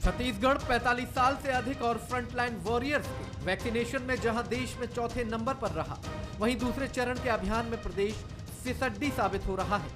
छत्तीसगढ़ 45 साल से अधिक और फ्रंटलाइन वॉरियर्स के वैक्सीनेशन में जहां देश में चौथे नंबर पर रहा, वहीं दूसरे चरण के अभियान में प्रदेश फिसड्डी साबित हो रहा है।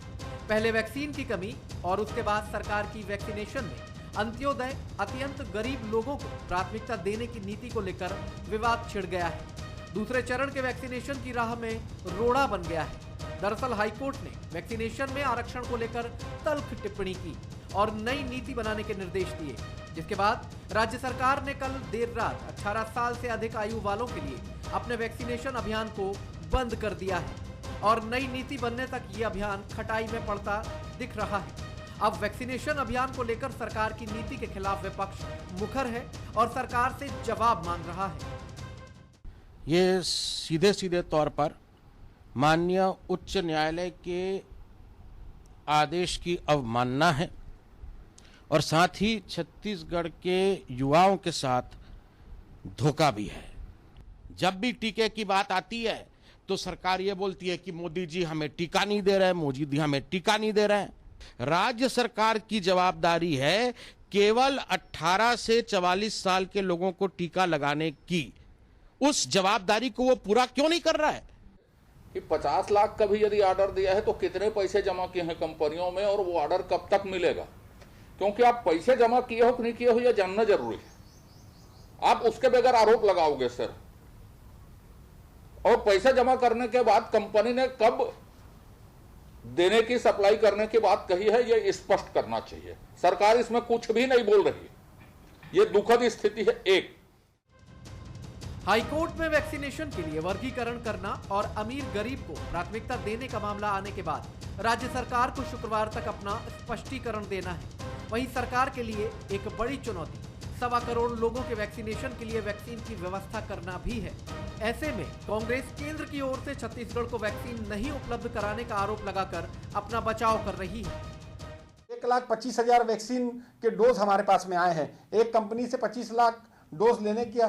पहले वैक्सीन की कमी और उसके बाद सरकार की वैक्सीनेशन में अंत्योदय अत्यंत गरीब लोगों को प्राथमिकता देने की नीति को लेकर विवाद छिड़ गया है। दूसरे चरण के वैक्सीनेशन की राह में रोड़ा बन गया है। दरअसल हाईकोर्ट ने वैक्सीनेशन में आरक्षण को लेकर तल्ख टिप्पणी की और नई नीति बनाने के निर्देश दिए, जिसके बाद राज्य सरकार ने कल देर रात 18 साल से अधिक आयु वालों के लिए अपने वैक्सीनेशन अभियान को बंद कर दिया है और नई नीति बनने तक ये अभियान खटाई में पड़ता दिख रहा है। अब वैक्सीनेशन अभियान को लेकर सरकार की नीति के खिलाफ विपक्ष मुखर है और सरकार से जवाब मांग रहा है। ये सीधे सीधे तौर पर माननीय उच्च न्यायालय के आदेश की अवमानना है और साथ ही छत्तीसगढ़ के युवाओं के साथ धोखा भी है। जब भी टीके की बात आती है तो सरकार ये बोलती है कि मोदी जी हमें टीका नहीं दे रहे हैं, मोदी जी हमें टीका नहीं दे रहे हैं। राज्य सरकार की जवाबदारी है केवल 18 से 44 साल के लोगों को टीका लगाने की। उस जवाबदारी को वो पूरा क्यों नहीं कर रहा है? कि 50 लाख का भी यदि ऑर्डर दिया है तो कितने पैसे जमा किए हैं कंपनियों में और वो ऑर्डर कब तक मिलेगा? क्योंकि आप पैसे जमा किए हो कि नहीं किए हो यह जानना जरूरी है। आप उसके बगैर आरोप लगाओगे सर, और पैसे जमा करने के बाद कंपनी ने कब देने की सप्लाई करने की बात कही है यह स्पष्ट करना चाहिए। सरकार इसमें कुछ भी नहीं बोल रही है। यह दुखद स्थिति है। एक हाईकोर्ट में वैक्सीनेशन के लिए वर्गीकरण करना और अमीर गरीब को प्राथमिकता देने का मामला आने के बाद राज्य सरकार को शुक्रवार तक अपना स्पष्टीकरण देना है। वहीं सरकार के लिए एक बड़ी चुनौती 1.25 करोड़ लोगों के वैक्सीनेशन के लिए वैक्सीन की व्यवस्था करना भी है। ऐसे में कांग्रेस केंद्र की ओर से छत्तीसगढ़ को वैक्सीन नहीं उपलब्ध कराने का आरोप लगाकर अपना बचाव कर रही है। 1,25,000 वैक्सीन के डोज हमारे पास में आए हैं। एक कंपनी से 25 लाख डोज लेने का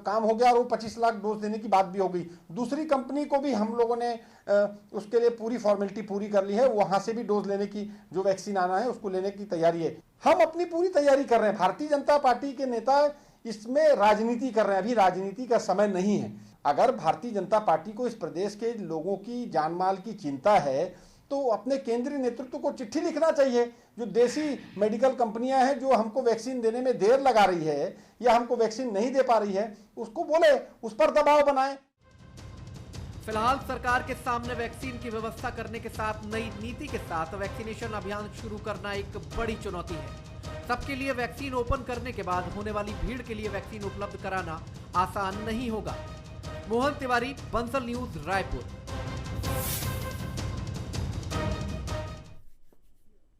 काम हो गया और वो 25 लाख डोज देने की बात भी हो गई। दूसरी कंपनी को भी हम लोगों ने उसके लिए पूरी फॉर्मेलिटी पूरी कर ली है। वहां से भी डोज लेने की, जो वैक्सीन आना है उसको लेने की तैयारी है। हम अपनी पूरी तैयारी कर रहे हैं। भारतीय जनता पार्टी के नेता इसमें राजनीति कर रहे हैं। अभी राजनीति का समय नहीं है। अगर भारतीय जनता पार्टी को इस प्रदेश के लोगों की जान माल की चिंता है तो अपने केंद्रीय नेतृत्व को चिट्ठी लिखना चाहिए। जो देसी मेडिकल कंपनियां हैं जो हमको वैक्सीन देने में देर लगा रही है या हमको वैक्सीन नहीं दे पा रही है, उसको बोले, उस पर दबाव बनाए। फिलहाल सरकार के सामने वैक्सीन की व्यवस्था करने के साथ नई नीति के साथ वैक्सीनेशन अभियान शुरू करना एक बड़ी चुनौती है। सबके लिए वैक्सीन ओपन करने के बाद होने वाली भीड़ के लिए वैक्सीन उपलब्ध कराना आसान नहीं होगा। मोहन तिवारी, बंसल न्यूज, रायपुर।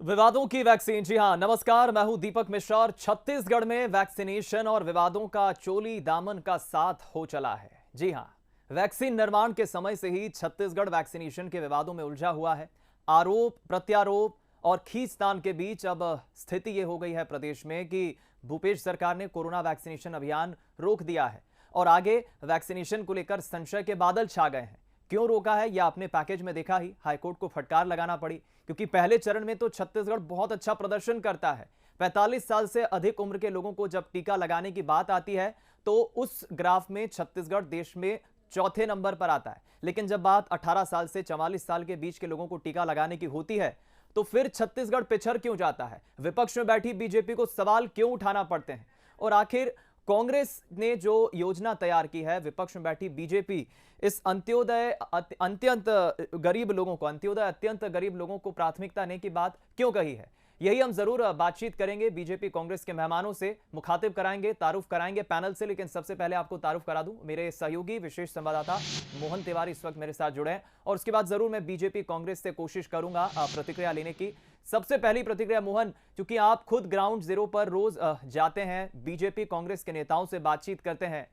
विवादों की वैक्सीन। जी हां, नमस्कार, मैं हूं दीपक मिश्रा और छत्तीसगढ़ में वैक्सीनेशन और विवादों का चोली दामन का साथ हो चला है। जी हां, वैक्सीन निर्माण के समय से ही छत्तीसगढ़ वैक्सीनेशन के विवादों में उलझा हुआ है। आरोप प्रत्यारोप और खींचतान के बीच अब स्थिति यह हो गई है प्रदेश में कि भूपेश सरकार ने कोरोना वैक्सीनेशन अभियान रोक दिया है और आगे वैक्सीनेशन को लेकर संशय के बादल छा गए हैं। क्यों रोका है यह आपने पैकेज में देखा ही। हाईकोर्ट को फटकार लगाना पड़ी क्योंकि पहले चरण में तो छत्तीसगढ़ बहुत अच्छा प्रदर्शन करता है। 45 साल से अधिक उम्र के लोगों को जब टीका लगाने की बात आती है तो उस ग्राफ में छत्तीसगढ़ देश में चौथे नंबर पर आता है। लेकिन जब बात 18 साल से 44 साल के बीच के लोगों को टीका लगाने की होती है तो फिर छत्तीसगढ़ पिछड़ क्यों जाता है? विपक्ष में बैठी बीजेपी को सवाल क्यों उठाना पड़ते हैं? और आखिर कांग्रेस ने जो योजना तैयार की है, विपक्ष में बैठी बीजेपी इस अत्यंत गरीब लोगों को प्राथमिकता देने की बात क्यों कही है? यही हम जरूर बातचीत करेंगे बीजेपी कांग्रेस के मेहमानों से, मुखातिब कराएंगे, तारुफ कराएंगे पैनल से। लेकिन सबसे पहले आपको तारुफ करा दूं, मेरे सहयोगी विशेष संवाददाता मोहन तिवारी इस वक्त मेरे साथ जुड़े हैं और उसके बाद जरूर मैं बीजेपी कांग्रेस से कोशिश करूंगा प्रतिक्रिया लेने की। सबसे पहली प्रतिक्रिया मोहन, क्योंकि आप खुद ग्राउंड जीरो पर रोज जाते हैं, बीजेपी कांग्रेस के नेताओं से बातचीत करते हैं,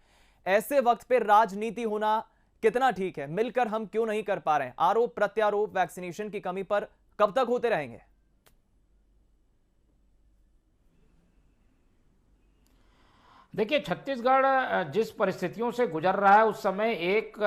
ऐसे वक्त पर राजनीति होना कितना ठीक है? मिलकर हम क्यों नहीं कर पा रहे हैं? आरोप प्रत्यारोप वैक्सीनेशन की कमी पर कब तक होते रहेंगे? देखिए, छत्तीसगढ़ जिस परिस्थितियों से गुजर रहा है उस समय एक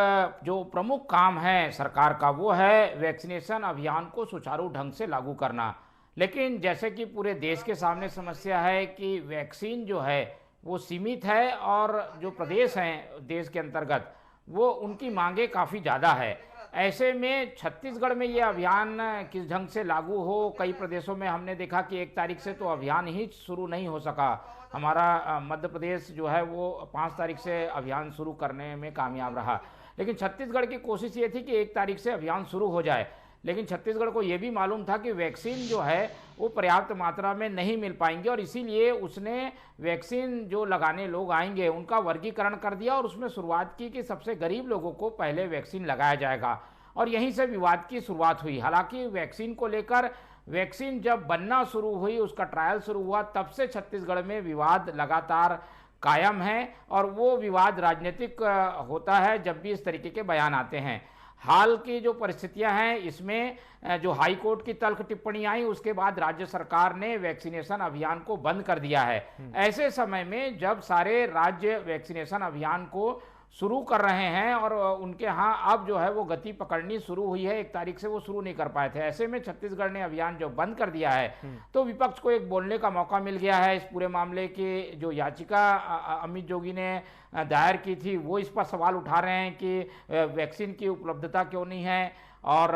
जो प्रमुख काम है सरकार का वो है वैक्सीनेशन अभियान को सुचारू ढंग से लागू करना। लेकिन जैसे कि पूरे देश के सामने समस्या है कि वैक्सीन जो है वो सीमित है और जो प्रदेश हैं देश के अंतर्गत वो उनकी मांगे काफ़ी ज़्यादा है। ऐसे में छत्तीसगढ़ में ये अभियान किस ढंग से लागू हो, कई प्रदेशों में हमने देखा कि 1 तारीख से तो अभियान ही शुरू नहीं हो सका। हमारा मध्य प्रदेश जो है वो 5 तारीख से अभियान शुरू करने में कामयाब रहा, लेकिन छत्तीसगढ़ की कोशिश ये थी कि 1 तारीख से अभियान शुरू हो जाए। लेकिन छत्तीसगढ़ को ये भी मालूम था कि वैक्सीन जो है वो पर्याप्त मात्रा में नहीं मिल पाएंगे और इसीलिए उसने वैक्सीन जो लगाने लोग आएंगे उनका वर्गीकरण कर दिया और उसमें शुरुआत की कि सबसे गरीब लोगों को पहले वैक्सीन लगाया जाएगा और यहीं से विवाद की शुरुआत हुई। हालांकि वैक्सीन को लेकर वैक्सीन जब बनना शुरू हुई, उसका ट्रायल शुरू हुआ, तब से छत्तीसगढ़ में विवाद लगातार कायम है और वो विवाद राजनीतिक होता है जब भी इस तरीके के बयान आते हैं। हाल की जो परिस्थितियां हैं इसमें जो हाई कोर्ट की तल्ख टिप्पणी आई उसके बाद राज्य सरकार ने वैक्सीनेशन अभियान को बंद कर दिया है। ऐसे समय में जब सारे राज्य वैक्सीनेशन अभियान को शुरू कर रहे हैं और उनके यहाँ अब जो है वो गति पकड़नी शुरू हुई है, 1 तारीख से वो शुरू नहीं कर पाए थे। ऐसे में छत्तीसगढ़ ने अभियान जो बंद कर दिया है तो विपक्ष को एक बोलने का मौका मिल गया है। इस पूरे मामले की जो याचिका अमित जोगी ने दायर की थी वो इस पर सवाल उठा रहे हैं कि वैक्सीन की उपलब्धता क्यों नहीं है और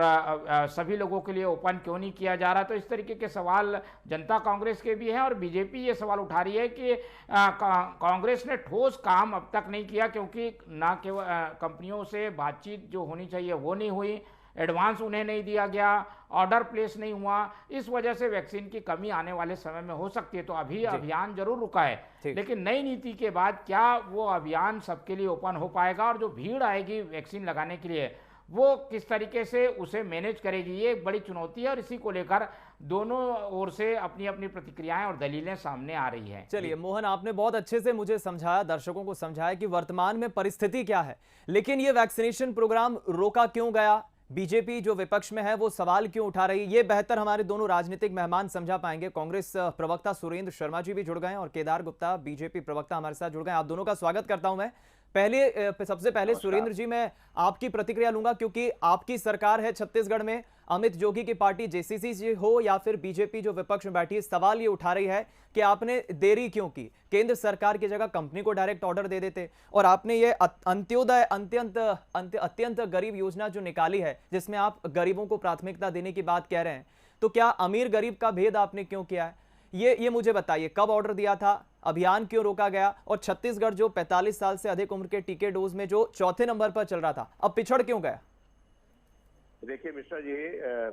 सभी लोगों के लिए ओपन क्यों नहीं किया जा रहा। तो इस तरीके के सवाल जनता कांग्रेस के भी हैं और बीजेपी ये सवाल उठा रही है कि कांग्रेस ने ठोस काम अब तक नहीं किया क्योंकि ना केवल कंपनियों से बातचीत जो होनी चाहिए वो नहीं हुई, एडवांस उन्हें नहीं दिया गया, ऑर्डर प्लेस नहीं हुआ। इस वजह से वैक्सीन की कमी आने वाले समय में हो सकती है। तो अभी अभियान जरूर रुका है, लेकिन नई नीति के बाद क्या वो अभियान सबके लिए ओपन हो पाएगा और जो भीड़ आएगी वैक्सीन लगाने के लिए वो किस तरीके से उसे मैनेज करेगी, ये एक बड़ी चुनौती है और इसी को लेकर दोनों ओर से अपनी अपनी प्रतिक्रियाएं और दलीलें सामने आ रही हैं। चलिए मोहन, आपने बहुत अच्छे से मुझे समझाया, दर्शकों को समझाया कि वर्तमान में परिस्थिति क्या है, लेकिन ये वैक्सीनेशन प्रोग्राम रोका क्यों गया, बीजेपी जो विपक्ष में है वो सवाल क्यों उठा रही है, ये बेहतर हमारे दोनों राजनीतिक मेहमान समझा पाएंगे। कांग्रेस प्रवक्ता सुरेंद्र शर्मा जी भी जुड़ गए हैं और केदार गुप्ता बीजेपी प्रवक्ता हमारे साथ जुड़ गए हैं। आप दोनों का स्वागत करता हूं मैं। सबसे पहले सुरेंद्र जी, मैं आपकी प्रतिक्रिया लूंगा क्योंकि आपकी सरकार है छत्तीसगढ़ में, अमित जोगी की पार्टी जेसीसी जी हो या फिर बीजेपी जो विपक्ष में बैठी है, सवाल ये उठा रही है कि आपने देरी क्यों की। केंद्र सरकार की जगह कंपनी को डायरेक्ट ऑर्डर दे देते और आपने ये अंत्योदय अत्यंत गरीब योजना जो निकाली है जिसमें आप गरीबों को प्राथमिकता देने की बात कह रहे हैं, तो क्या अमीर गरीब का भेद आपने क्यों किया है, ये मुझे बताइए। कब ऑर्डर दिया था, अभियान क्यों रोका गया और छत्तीसगढ़ जो 45 साल से अधिक उम्र के टीके डोज में जो 4थे नंबर पर चल रहा था अब पिछड़ क्यों गया? देखिए मिश्रा जी,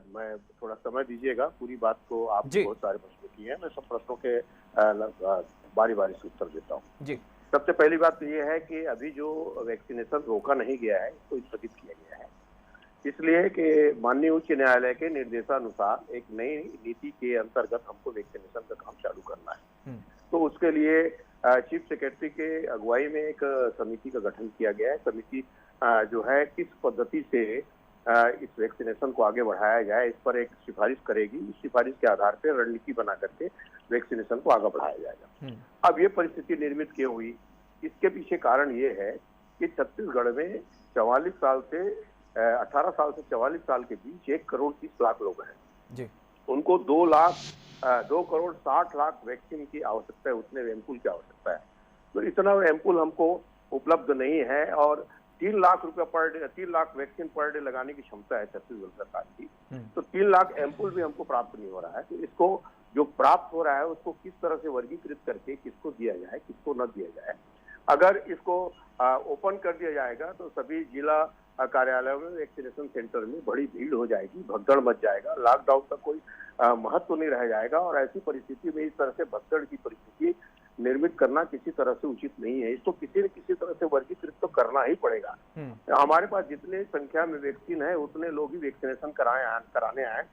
मैं थोड़ा समय दीजिएगा, पूरी बात को आपने बहुत सारे प्रश्न किए हैं, मैं सब प्रश्नों के बारी बारी से उत्तर देता हूँ जी। सबसे पहली बात तो ये है कि अभी जो वैक्सीनेशन रोका नहीं गया है इसको स्थगित किया गया है इसलिए कि माननीय उच्च न्यायालय के निर्देशानुसार एक नई नीति के अंतर्गत हमको वैक्सीनेशन का काम चालू करना है। तो उसके लिए चीफ सेक्रेटरी के अगुवाई में एक समिति का गठन किया गया है। समिति जो है किस पद्धति से इस वैक्सीनेशन को आगे बढ़ाया जाए इस पर एक सिफारिश करेगी। इस सिफारिश के आधार पर रणनीति बना करके वैक्सीनेशन को आगे बढ़ाया जाएगा। अब ये परिस्थिति निर्मित क्यों हुई, इसके पीछे कारण ये है कि छत्तीसगढ़ में 18 साल से 44 साल के बीच 1 करोड़ 30 लाख लोग हैं जी। उनको 2 करोड़ 60 लाख वैक्सीन की आवश्यकता है, उतने एम्पुल की आवश्यकता है। तो इतना एम्पुल हमको उपलब्ध नहीं है और 3 लाख रुपया per day, 3 lakh vaccine per day लगाने की क्षमता है छत्तीसगढ़ सरकार की। तो 3 लाख एम्पुल भी हमको प्राप्त नहीं हो रहा है। तो इसको जो प्राप्त हो रहा है उसको किस तरह से वर्गीकृत करके किसको दिया जाए किसको न दिया जाए। अगर इसको ओपन कर दिया जाएगा तो सभी जिला कार्यालयों में वैक्सीनेशन सेंटर में बड़ी भीड़ हो जाएगी, भगदड़ मच जाएगा, लॉकडाउन का कोई महत्व नहीं रह जाएगा और ऐसी परिस्थिति में इस तरह से भगदड़ की परिस्थिति निर्मित करना किसी तरह से उचित नहीं है। इसको किसी न किसी तरह से वर्गीकृत तो करना ही पड़ेगा। हमारे पास जितने संख्या में वैक्सीन है उतने लोग ही वैक्सीनेशन कराने आए,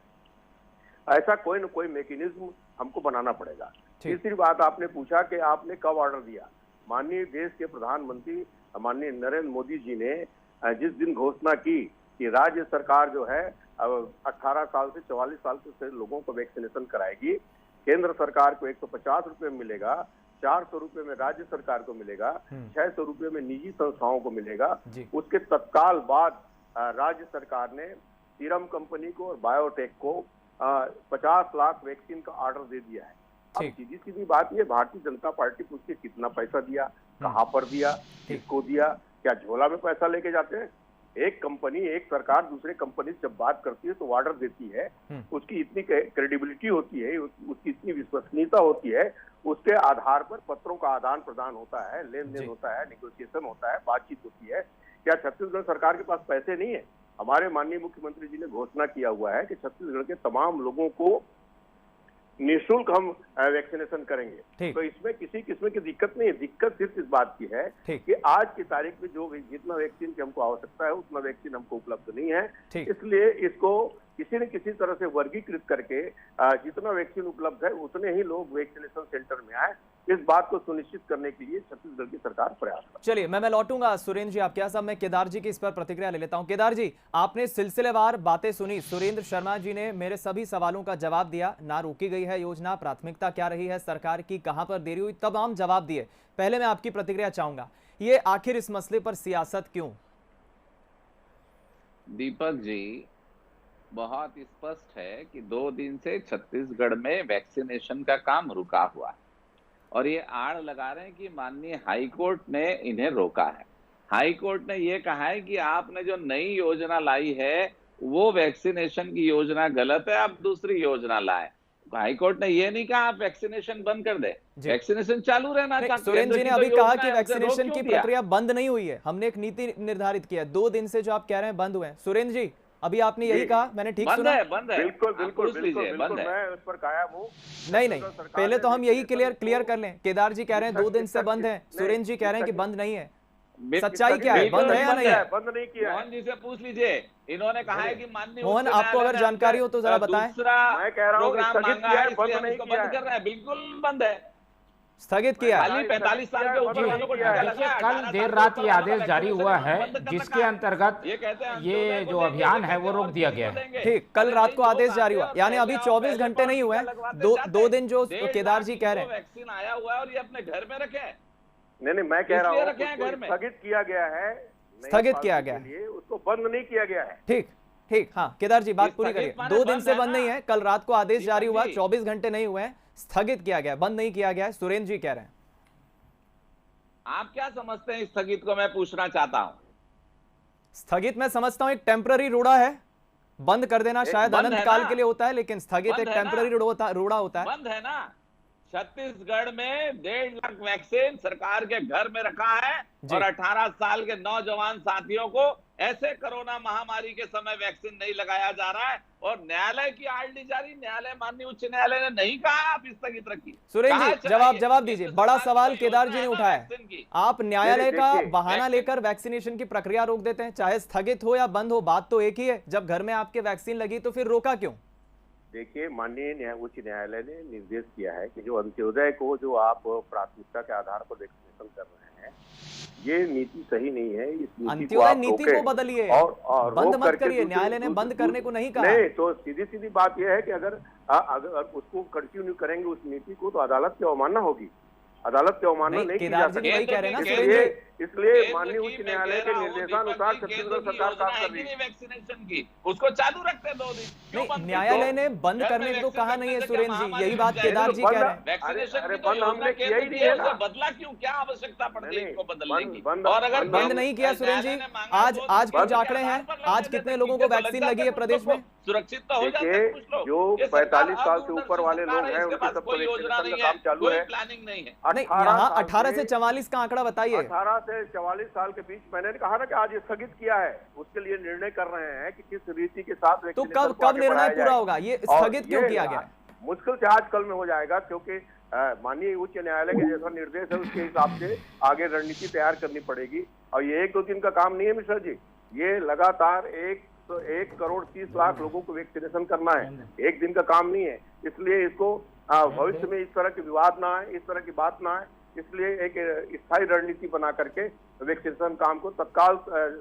ऐसा कोई न कोई मैकेनिज्म हमको बनाना पड़ेगा। तीसरी बात आपने पूछा कि आपने कब ऑर्डर दिया। माननीय देश के प्रधानमंत्री माननीय नरेंद्र मोदी जी ने जिस दिन घोषणा की कि राज्य सरकार जो है 18 साल से 44 साल के लोगों को वैक्सीनेशन कराएगी, केंद्र सरकार को 150 रुपए मिलेगा, 400 रुपए में राज्य सरकार को मिलेगा, 600 रुपए में निजी संस्थाओं को मिलेगा। उसके तत्काल बाद राज्य सरकार ने सीरम कंपनी को और बायोटेक को 50 लाख वैक्सीन का ऑर्डर दे दिया है। अब सीधी सीधी बात ये, भारतीय जनता पार्टी पूछती है कितना पैसा दिया, कहाँ पर दिया, किसको दिया, क्या झोला में पैसा लेके जाते हैं? एक कंपनी, एक सरकार दूसरे कंपनी से जब बात करती है तो ऑर्डर देती है, उसकी इतनी क्रेडिबिलिटी होती है, उसकी इतनी विश्वसनीयता होती है, उसके आधार पर पत्रों का आदान प्रदान होता है, लेन देन होता है, नेगोशिएशन होता है, बातचीत होती है। क्या छत्तीसगढ़ सरकार के पास पैसे नहीं है? हमारे माननीय मुख्यमंत्री जी ने घोषणा किया हुआ है कि छत्तीसगढ़ के तमाम लोगों को निःशुल्क हम वैक्सीनेशन करेंगे, तो इसमें किसी किस्म की दिक्कत नहीं है। दिक्कत सिर्फ इस बात की है कि आज की तारीख में जो जितना वैक्सीन की हमको आवश्यकता है उतना वैक्सीन हमको उपलब्ध नहीं है, इसलिए इसको किसी न किसी तरह से वर्गीकृत करके जितना वैक्सीन उपलब्ध है उतने ही लोग वैक्सीनेशन सेंटर में आए, इस बात को सुनिश्चित करने के लिए छत्तीसगढ़ की सरकार प्रयास कर। चलिए मैं लौटूंगा सुरेंद्र जी आपके साथ। मैं केदार जी की इस पर प्रतिक्रिया ले लेता हूं। केदार जी, आपने सिलसिलेवार बातें सुनी, सुरेंद्र शर्मा जी ने मेरे सभी सवालों का जवाब दिया, ना रोकी गई है योजना, प्राथमिकता क्या रही है सरकार की, कहां पर देरी हुई, तमाम जवाब दिए। पहले मैं आपकी प्रतिक्रिया चाहूंगा, ये आखिर इस मसले पर सियासत क्यों? दीपक जी, बहुत स्पष्ट है कि 2 दिन से छत्तीसगढ़ में वैक्सीनेशन का काम रुका हुआ है और ये आड़ लगा रहे हैं कि माननीय हाईकोर्ट ने इन्हें रोका है। हाईकोर्ट ने ये कहा है कि आपने जो नई योजना लाई है वो वैक्सीनेशन की योजना गलत है, आप दूसरी योजना लाए। हाईकोर्ट ने ये नहीं कहा आप वैक्सीनेशन बंद कर दे, वैक्सीनेशन चालू रहना चाहिए। सुरेंद्र जी ने अभी कहा कि वैक्सीनेशन की प्रक्रिया बंद नहीं हुई है, हमने एक नीति निर्धारित किया है। 2 दिन से जो आप कह रहे हैं बंद हुए हैं, सुरेंद्र जी अभी आपने यही कहा, मैंने ठीक सुना? बंद है, बिल्कुल बिल्कुल बिल्कुल, मैं उस पर कायम हूं। नहीं, पहले तो हम यही क्लियर कर लें। केदार जी कह रहे हैं 2 दिन से बंद है, सुरेंद्र जी कह रहे हैं कि बंद नहीं है। सच्चाई क्या है, बंद है या नहीं है? बंद नहीं किया। मोहन जी से पूछ लीजिए, इन्होंने कहा है कि माननीय मोहन, आपको अगर जानकारी हो तो जरा बताएं। मैं कह रहा हूं स्थगित किया है, बंद नहीं किया है। कर रहे हैं, बिल्कुल बंद है, स्थगित किया। 45 साल के ऊपर वालों को देखिए, कल देर रात ये आदेश जारी हुआ है जिसके अंतर्गत ये जो अभियान है वो रोक दिया गया है। ठीक, कल रात को आदेश जारी हुआ, यानी अभी 24 घंटे नहीं हुए, 2 दिन जो केदार जी कह रहे हैं। वैक्सीन आया हुआ है और ये अपने घर में रखे। नहीं, मैं कह रहा हूँ स्थगित किया गया है, स्थगित किया गया है, उसको बंद नहीं किया गया है। ठीक, हाँ केदार जी बात पूरी करिए। 2 दिन से बंद नहीं है, कल रात को आदेश जारी हुआ, 24 घंटे नहीं हुए, स्थगित किया गया, बंद नहीं किया गया है, सुरेंद्र जी कह रहे हैं। आप क्या समझते हैं स्थगित को? मैं पूछना चाहता हूं। स्थगित मैं समझता हूं एक टेम्पररी रोड़ा है, बंद कर देना शायद अनंत काल के लिए होता है, लेकिन स्थगित एक टेम्पररी रोड़ा होता है। बंद है ना। छत्तीसगढ़ में 1.5 लाख वैक्सीन सरकार के घर में रखा है और 18 साल के नौजवान साथियों को ऐसे कोरोना महामारी के समय वैक्सीन नहीं लगाया जा रहा है और न्यायालय की आड़ ली जा रही। न्यायालय, माननीय उच्च न्यायालय ने नहीं कहा आप स्थगित रखिए। सुरेंद्र जी जवाब दीजिए, बड़ा सवाल केदार जी ने उठाया, आप न्यायालय का बहाना लेकर वैक्सीनेशन की प्रक्रिया रोक देते हैं, चाहे स्थगित हो या बंद हो, बात तो एक ही है। जब घर में आपके वैक्सीन लगी तो फिर रोका क्यों? देखिए, माननीय उच्च न्यायालय ने निर्देश किया है कि जो अंत्योदय को जो आप प्राथमिकता के आधार पर वैक्सीनेशन कर रहे हैं, ये नीति सही नहीं है। इस अंत्योदय नीति को बदलिए और बंद मत करिए। न्यायालय ने बंद करने को नहीं कहा। नहीं, तो सीधी बात यह है कि अगर उसको कंटिन्यू करेंगे उस नीति को तो अदालत की अवमानना होगी। अदालत की अवमानना नहीं की जा सकती, इसलिए माननीय उच्च न्यायालय के निर्देशानुसार छत्तीसगढ़ सरकार काम कर रही है। वैक्सीनेशन की उसको चालू रखते 2 दिन। नहीं, न्यायालय ने बंद करने को कहा नहीं है सुरेंद्र जी, यही बात केदार जी कह रहे हैं। वैक्सीनेशन बंद हमने किया ही नहीं है, बदला क्यों? क्या आवश्यकता पड़ती है इसको बदलने की? और अगर बंद नहीं किया सुरेंद्र जी, आज कुछ आंकड़े हैं, आज कितने लोगों को वैक्सीन लगी है प्रदेश में? सुरक्षित तो हो जाते हैं कुछ लोग। जो 45 साल से ऊपर वाले लोग हैं उनके सबको वैक्सीनेशन का काम चालू है। प्लानिंग नहीं है। यहाँ 18 से 44 का आंकड़ा बताइए। 18 से 44 साल के बीच मैंने कहा ना कि आज स्थगित किया है, उसके लिए निर्णय कर रहे हैं कि किस रीति के साथ तो कब निर्णय पूरा होगा? ये स्थगित क्यों किया गया? मुश्किल से आज कल में हो जाएगा, क्योंकि माननीय उच्च न्यायालय के जैसा निर्देश है उसके हिसाब से आगे रणनीति तैयार करनी पड़ेगी। और ये 1-2 दिन का काम नहीं है मिश्रा जी, ये लगातार 1 करोड़ 30 लाख लोगों को वैक्सीनेशन करना है, एक दिन का काम नहीं है। इसलिए इसको भविष्य में इस तरह के विवाद ना आए, इस तरह की बात ना आए, इसलिए एक स्थायी रणनीति बना करके वैक्सीनेशन काम को तत्काल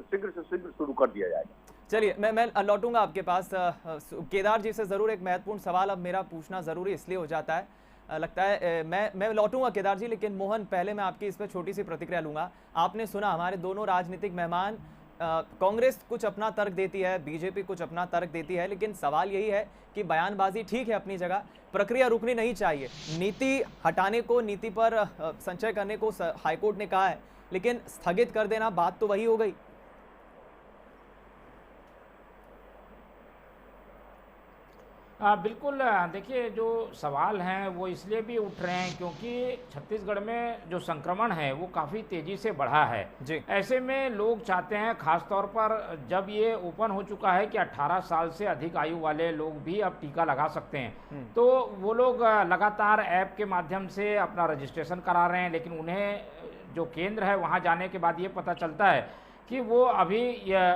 शीघ्र से शीघ्र शुरू कर दिया जाएगा। चलिए मैं लौटूंगा आपके पास। केदार जी से जरूर एक महत्वपूर्ण सवाल अब मेरा पूछना जरूरी इसलिए हो जाता है, लगता है मैं लौटूंगा केदार जी, लेकिन मोहन पहले मैं आपकी इस पर छोटी सी प्रतिक्रिया लूंगा। आपने सुना हमारे दोनों राजनीतिक मेहमान कांग्रेस कुछ अपना तर्क देती है, बीजेपी कुछ अपना तर्क देती है, लेकिन सवाल यही है कि बयानबाजी ठीक है अपनी जगह, प्रक्रिया रुकनी नहीं चाहिए। नीति हटाने को, नीति पर संचय करने को हाईकोर्ट ने कहा है, लेकिन स्थगित कर देना बात तो वही हो गई। बिल्कुल, देखिए जो सवाल हैं वो इसलिए भी उठ रहे हैं क्योंकि छत्तीसगढ़ में जो संक्रमण है वो काफ़ी तेज़ी से बढ़ा है जी। ऐसे में लोग चाहते हैं, खास तौर पर जब ये ओपन हो चुका है कि 18 साल से अधिक आयु वाले लोग भी अब टीका लगा सकते हैं, तो वो लोग लगातार ऐप के माध्यम से अपना रजिस्ट्रेशन करा रहे हैं, लेकिन उन्हें जो केंद्र है वहाँ जाने के बाद ये पता चलता है कि वो अभी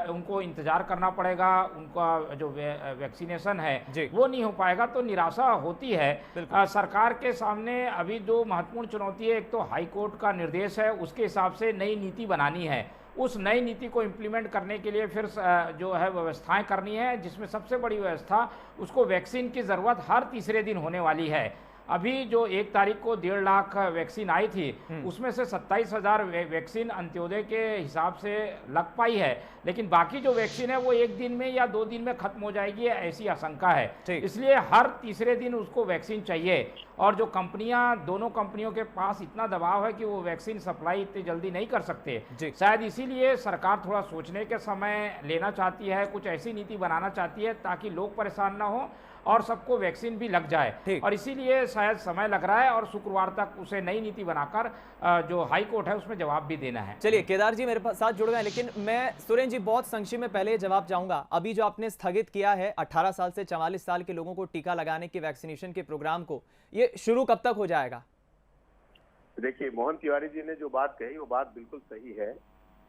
उनको इंतज़ार करना पड़ेगा, उनका जो वैक्सीनेशन है वो नहीं हो पाएगा, तो निराशा होती है। सरकार के सामने अभी जो महत्वपूर्ण चुनौती है, एक तो हाई कोर्ट का निर्देश है, उसके हिसाब से नई नीति बनानी है, उस नई नीति को इम्प्लीमेंट करने के लिए फिर जो है व्यवस्थाएं करनी है, जिसमें सबसे बड़ी व्यवस्था उसको वैक्सीन की ज़रूरत हर तीसरे दिन होने वाली है। अभी जो 1 तारीख को 1.5 लाख वैक्सीन आई थी, उसमें से 27,000 वैक्सीन अंत्योदय के हिसाब से लग पाई है, लेकिन बाकी जो वैक्सीन है वो 1 दिन में या 2 दिन में खत्म हो जाएगी, ऐसी आशंका है। इसलिए हर तीसरे दिन उसको वैक्सीन चाहिए, और जो कंपनियां, दोनों कंपनियों के पास इतना दबाव है कि वो वैक्सीन सप्लाई इतनी जल्दी नहीं कर सकते। शायद इसीलिए सरकार थोड़ा सोचने के समय लेना चाहती है, कुछ ऐसी नीति बनाना चाहती है ताकि लोग परेशान ना हो और सबको वैक्सीन भी लग जाए, और इसीलिए शायद समय लग रहा है, और शुक्रवार तक उसे नई नीति बनाकर जो हाई कोर्ट है उसमें जवाब भी देना है। चलिए, केदार जी मेरे साथ जुड़ गए, लेकिन मैं सुरेंद्र जी बहुत संक्षिप्त में पहले जवाब चाहूंगा। अभी जो आपने स्थगित किया है 18 साल से 44 साल के लोगों को टीका लगाने के वैक्सीनेशन के प्रोग्राम को, ये शुरू कब तक हो जाएगा? देखिए, मोहन तिवारी जी ने जो बात कही वो बात बिल्कुल सही है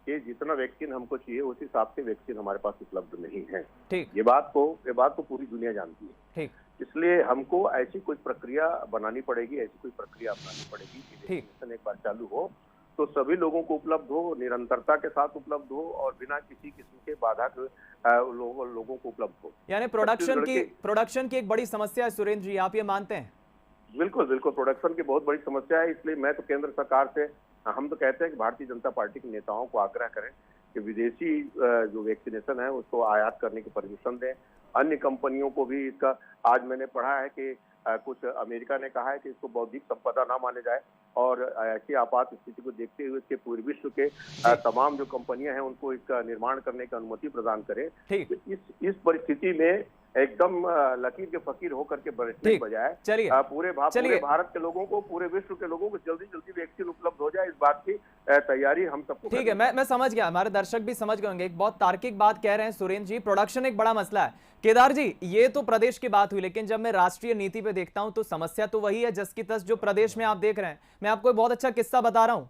कि जितना वैक्सीन हमको चाहिए उस हिसाब से वैक्सीन हमारे पास उपलब्ध नहीं है। ठीक, ये बात को पूरी दुनिया जानती है। ठीक, इसलिए हमको ऐसी कोई प्रक्रिया बनानी पड़ेगी, ऐसी कोई प्रक्रिया अपनानी पड़ेगी कि वैक्सीनेशन एक बार चालू हो तो सभी लोगों को उपलब्ध हो, निरंतरता के साथ उपलब्ध हो और बिना किसी किस्म के बाधा लोगों को उपलब्ध हो। यानी प्रोडक्शन की एक बड़ी समस्या है सुरेंद्र जी, आप ये मानते हैं? बिल्कुल बिल्कुल, प्रोडक्शन की बहुत बड़ी समस्या है। इसलिए मैं तो केंद्र सरकार से, हम तो कहते हैं कि भारतीय जनता पार्टी के नेताओं को आग्रह करें कि विदेशी जो वैक्सीनेशन है उसको आयात करने की परमिशन दें। अन्य कंपनियों को भी इसका, आज मैंने पढ़ा है कि कुछ अमेरिका ने कहा है कि इसको बौद्धिक संपदा ना माने जाए, और ऐसी आपात स्थिति को देखते हुए इसके पूरे विश्व के तमाम जो कंपनियां हैं उनको इसका निर्माण करने की अनुमति प्रदान करें। इस परिस्थिति में एकदम लकीर के फकीर होकर के बरसने के बजाय पूरे भारत के लोगों को, पूरे विश्व के लोगों को जल्दी जल्दी वैक्सीन उपलब्ध हो जाए, इस बात की तैयारी हम सबको। ठीक है, मैं समझ गया, हमारे दर्शक भी समझ गए होंगे। एक बहुत तार्किक बात कह रहे हैं सुरेंद्र जी, प्रोडक्शन एक बड़ा मसला है। केदार जी, ये तो प्रदेश की बात हुई, लेकिन जब मैं राष्ट्रीय नीति पे देखता हूं तो समस्या तो वही है जस की तस जो प्रदेश में आप देख रहे हैं। मैं आपको एक बहुत अच्छा किस्सा बता रहा हूं।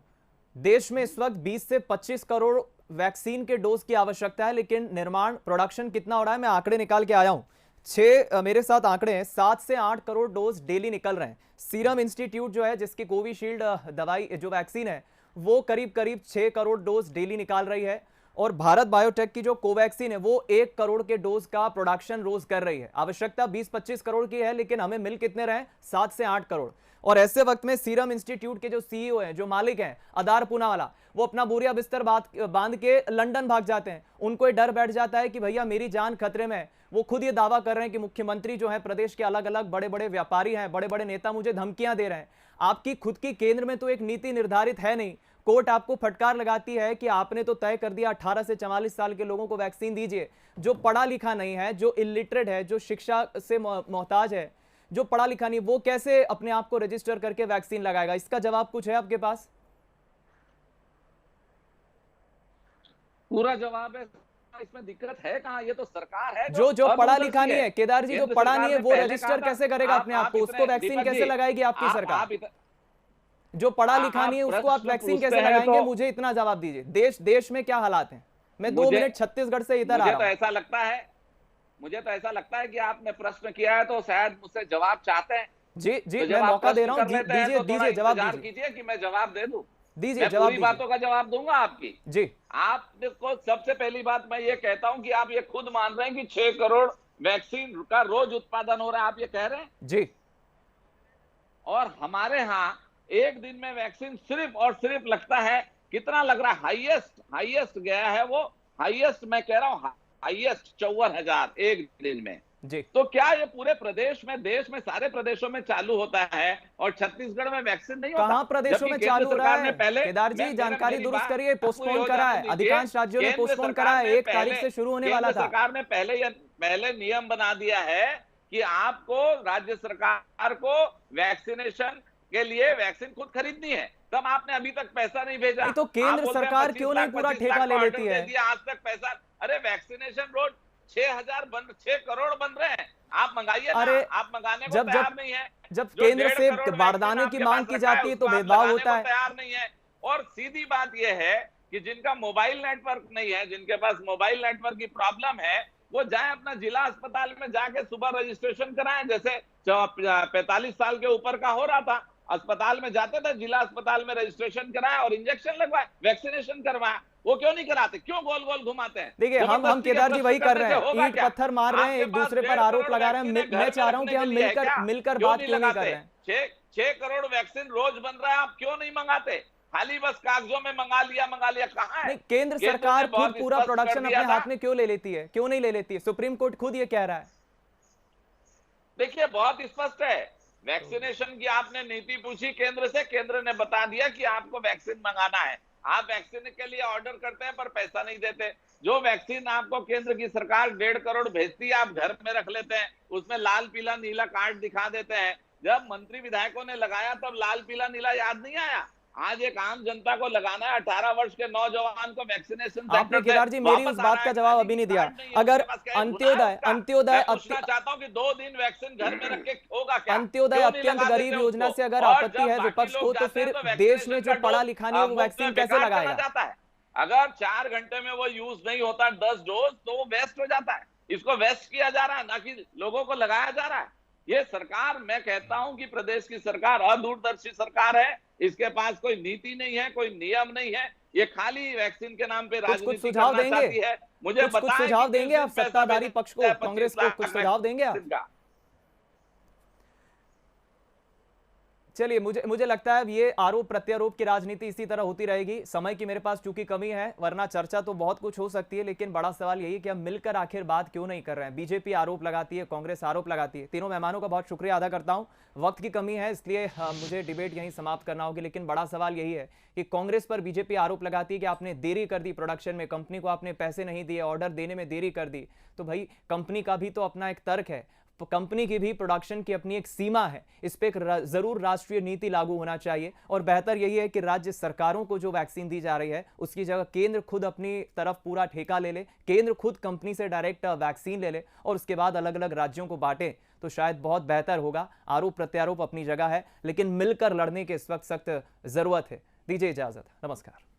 देश में इस वक्त 20 से 25 करोड़ वैक्सीन के डोज की आवश्यकता है, लेकिन निर्माण, प्रोडक्शन कितना हो रहा है, मैं आंकड़े निकाल के आया हूं। मेरे साथ आंकड़े हैं, 7 से 8 करोड़ डोज डेली निकल रहे हैं। सीरम इंस्टीट्यूट जो है, जिसकी कोविशील्ड दवाई जो वैक्सीन है, वो करीब 6 करोड़ डोज डेली निकाल रही है, और भारत बायोटेक की जो कोवैक्सीन है वो 1 करोड़ के डोज का प्रोडक्शन रोज कर रही है। आवश्यकता 20-25 करोड़ की है, लेकिन हमें मिल कितने रहे? 7 से 8 करोड़। और ऐसे वक्त में सीरम इंस्टीट्यूट के जो सीईओ हैं, जो मालिक हैं, अदार पूनावाला, वो अपना बोरिया बिस्तर बांध के लंदन भाग जाते हैं। उनको ये डर बैठ जाता है कि भैया मेरी जान खतरे में है। वो खुद ये दावा कर रहे हैं कि मुख्यमंत्री जो है, प्रदेश के अलग अलग बड़े बड़े व्यापारी हैं, बड़े बड़े नेता मुझे धमकियां दे रहे हैं। आपकी खुद की केंद्र में तो एक नीति निर्धारित है नहीं। कोर्ट आपको फटकार लगाती है कि आपने तो तय कर दिया 18 से 44 साल के लोगों को वैक्सीन दीजिए। जो पढ़ा लिखा नहीं है, जो इलिटरेट है, जो शिक्षा से मोहताज है, जो पढ़ा लिखा नहीं, वो कैसे अपने आप को रजिस्टर करके वैक्सीन लगाएगा? इसका जवाब कुछ है आपके पास? पूरा जवाब है, इसमें दिक्कत है कहाँ? ये तो सरकार है जो पढ़ा लिखा नहीं है। केदार जी, जो पढ़ा नहीं है वो रजिस्टर कैसे करेगा अपने आप को? उसको वैक्सीन कैसे लगाएगी आपकी सरकार? जो पढ़ा लिखा नहीं है उसको आप वैक्सीन कैसे लगाएंगे? मुझे इतना जवाब दीजिए। देश में क्या हालात हैं? मैं 2 मिनट छत्तीसगढ़ से इधर आ रहा हूं। मुझे तो ऐसा लगता है कि आपने प्रश्न किया है तो शायद मुझसे जवाब चाहते हैं। जी, मैं मौका दे रहा हूं, दीजिए जवाब कीजिए कि मैं जवाब दे दूं। दीजिए जवाब, पूरी बातों का जवाब दूंगा आपकी। जी, आपने को सबसे पहली बात मैं ये कहता हूं कि आप ये खुद मान रहे हैं कि 6 करोड़ वैक्सीन का रोज उत्पादन हो रहा है, आप ये कह रहे हैं जी। और हमारे यहाँ एक दिन में वैक्सीन सिर्फ और सिर्फ लगता है, कितना लग रहा है, हाईएस्ट गया है वो हाईएस्ट मैं कह रहा हूं, हाईएस्ट 54,000 एक दिन में जी। तो क्या ये पूरे प्रदेश में, देश में सारे प्रदेशों में चालू होता है और छत्तीसगढ़ में वैक्सीन नहीं होता? कहां प्रदेशों में चालू हो रहा है? केदार जी जानकारी दुरुस्त करिए। पोस्टपोन करा है, अधिकांश राज्यों ने पोस्टपोन करा है, 1 तारीख से शुरू होने वाला था। सरकार ने पहले नियम बना दिया है कि आपको, राज्य सरकार को वैक्सीनेशन के लिए वैक्सीन खुद खरीदनी है, तब आपने अभी तक पैसा नहीं भेजा। तो केंद्र सरकार क्यों नहीं पूरा ठेका ले लेती है? आज तक पैसा, अरे वैक्सीनेशन रोड 6 करोड़ बन रहे हैं, आप मंगाइए ना, आप मंगाने को तैयार नहीं है। जब केंद्र से बारदाने की मांग की जाती है तो भेदभाव होता है। तैयार नहीं है। और सीधी बात यह है कि जिनका मोबाइल नेटवर्क नहीं है, जिनके पास मोबाइल नेटवर्क की प्रॉब्लम है, वो जाए अपना जिला अस्पताल में जाके सुबह रजिस्ट्रेशन कराएं, जैसे 45 साल के ऊपर का हो रहा था, अस्पताल में जाते थे, जिला अस्पताल में रजिस्ट्रेशन कराए और इंजेक्शन लगवाए, वैक्सीनेशन करवाए। वो क्यों नहीं कराते? क्यों गोल गोल घुमाते हैं? देखिए हम केदार जी वही कर रहे हैं, ईंट पत्थर मार रहे हैं, एक दूसरे पर आरोप लगा रहे हैं। मैं चाह रहा हूं कि हम मिलकर बात क्यों नहीं कर रहे हैं? 6 करोड़ वैक्सीन रोज बन रहा है, आप क्यों नहीं मंगाते? खाली बस कागजों में मंगा लिया कहां है? केंद्र सरकार खुद पूरा प्रोडक्शन अपने हाथ में क्यों ले लेती है? क्यों नहीं ले लेती है? सुप्रीम कोर्ट खुद ये कह रहा है। देखिए बहुत स्पष्ट है, वैक्सीनेशन की आपने नीति पूछी केंद्र से, केंद्र ने बता दिया कि आपको वैक्सीन मंगाना है। आप वैक्सीन के लिए ऑर्डर करते हैं पर पैसा नहीं देते। जो वैक्सीन आपको केंद्र की सरकार 1.5 करोड़ भेजती है, आप घर में रख लेते हैं, उसमें लाल पीला नीला कार्ड दिखा देते हैं। जब मंत्री विधायकों ने लगाया तब लाल पीला नीला याद नहीं आया। आज एक आम जनता को लगाना है, 18 वर्ष के नौजवान को वैक्सीनेशन। आपने केदार जी मेरी उस बात का जवाब अभी नहीं दिया। अगर अंत्योदय पूछना चाहता हूं कि 2 दिन वैक्सीन घर में रख के होगा क्या? अंत्योदय अत्यंत गरीब योजना से अगर आपत्ति है विपक्ष को, तो फिर देश में जो पढ़ा लिखा नहीं है वो वैक्सीन कैसे लगाएगा? अगर 4 घंटे में वो यूज नहीं होता 10 डोज, तो वो वेस्ट हो जाता है। इसको वेस्ट किया जा रहा है, ना कि लोगों को लगाया जा रहा है। ये सरकार, मैं कहता हूं कि प्रदेश की सरकार अदूरदर्शी सरकार है। इसके पास कोई नीति नहीं है, कोई नियम नहीं है। ये खाली वैक्सीन के नाम पे राजनीति सुझाव करना चाहती है। मुझे कुछ सुझाव देंगे आप सत्ताधारी पक्ष को, कांग्रेस को कुछ सुझाव देंगे आप? चलिए, मुझे लगता है ये आरोप प्रत्यारोप की राजनीति इसी तरह होती रहेगी। समय की मेरे पास चूंकि कमी है, वरना चर्चा तो बहुत कुछ हो सकती है, लेकिन बड़ा सवाल यही है कि हम मिलकर आखिर बात क्यों नहीं कर रहे हैं। बीजेपी आरोप लगाती है, कांग्रेस आरोप लगाती है। तीनों मेहमानों का बहुत शुक्रिया अदा करता हूं। वक्त की कमी है, इसलिए मुझे डिबेट यहीं समाप्त करना होगी। लेकिन बड़ा सवाल यही है कि कांग्रेस पर बीजेपी आरोप लगाती है कि आपने देरी कर दी प्रोडक्शन में, कंपनी को आपने पैसे नहीं दिए, ऑर्डर देने में देरी कर दी। तो भाई कंपनी का भी तो अपना एक तर्क है, कंपनी की भी प्रोडक्शन की अपनी एक सीमा है। इस पे एक जरूर राष्ट्रीय नीति लागू होना चाहिए। और बेहतर यही है कि राज्य सरकारों को जो वैक्सीन दी जा रही है उसकी जगह केंद्र खुद अपनी तरफ पूरा ठेका ले ले, केंद्र खुद कंपनी से डायरेक्ट वैक्सीन ले ले और उसके बाद अलग अलग राज्यों को बांटे, तो शायद बहुत बेहतर होगा। आरोप प्रत्यारोप अपनी जगह है, लेकिन मिलकर लड़ने की इस वक्त सख्त जरूरत है। दीजिए इजाजत, नमस्कार।